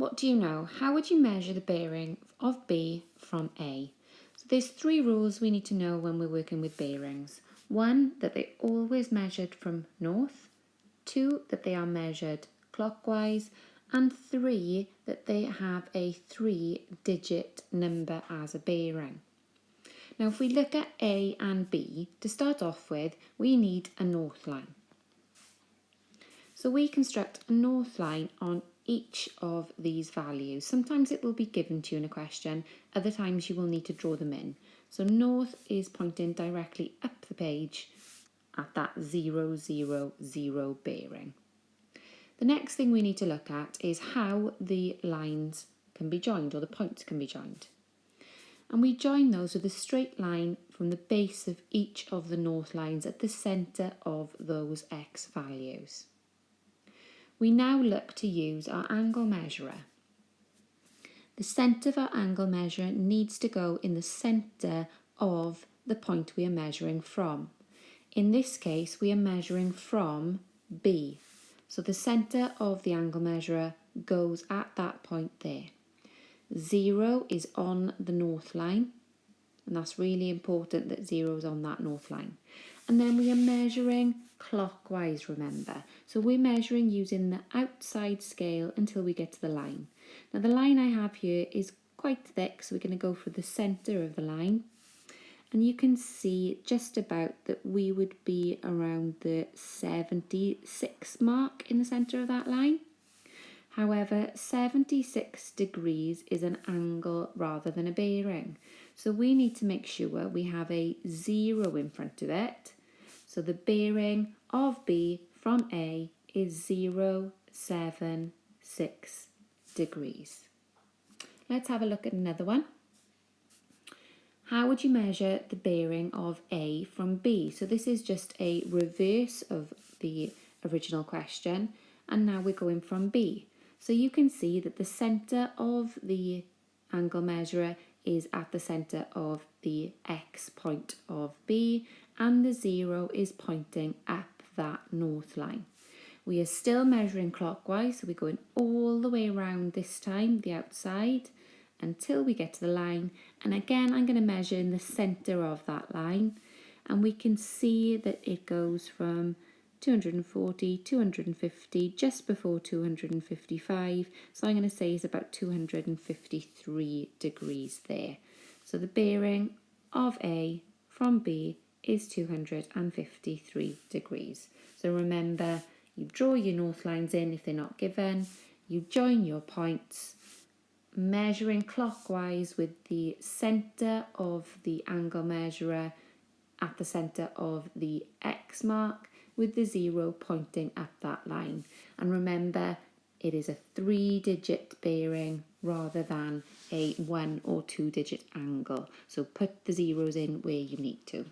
What do you know? How would you measure the bearing of B from A? So there's 3 rules we need to know when we're working with bearings. 1, that they're always measured from north. 2, that they are measured clockwise. And 3, that they have a 3-digit number as a bearing. Now if we look at A and B, to start off with, we need a north line. So we construct a north line on each of these values. Sometimes it will be given to you in a question, other times you will need to draw them in. So north is pointing directly up the page at that 0, 0, 0 bearing. The next thing we need to look at is how the lines can be joined, or the points can be joined. And we join those with a straight line from the base of each of the north lines at the centre of those x values. We now look to use our angle measurer. The centre of our angle measurer needs to go in the centre of the point we are measuring from. In this case, we are measuring from B. So the centre of the angle measurer goes at that point there. 0 is on the north line, and that's really important that 0 is on that north line. And then we are measuring clockwise, remember. So we're measuring using the outside scale until we get to the line. Now the line I have here is quite thick, so we're going to go for the centre of the line. And you can see just about that we would be around the 76 mark in the centre of that line. However, 76 degrees is an angle rather than a bearing. So we need to make sure we have a 0 in front of it. So the bearing of B from A is 0, 7, 6 degrees. Let's have a look at another one. How would you measure the bearing of A from B? So this is just a reverse of the original question, and now we're going from B. So you can see that the centre of the angle measurer is at the centre of the X point of B, and the 0 is pointing up that north line. We are still measuring clockwise, so we're going all the way around this time, the outside, until we get to the line. And again, I'm going to measure in the centre of that line, and we can see that it goes from 240, 250, just before 255. So I'm going to say it's about 253 degrees there. So the bearing of A from B is 253 degrees. So remember, you draw your north lines in if they're not given, you join your points, measuring clockwise with the centre of the angle measurer at the centre of the X mark, with the 0 pointing at that line. And remember, it is a 3-digit bearing rather than a 1 or 2-digit angle. So put the zeros in where you need to.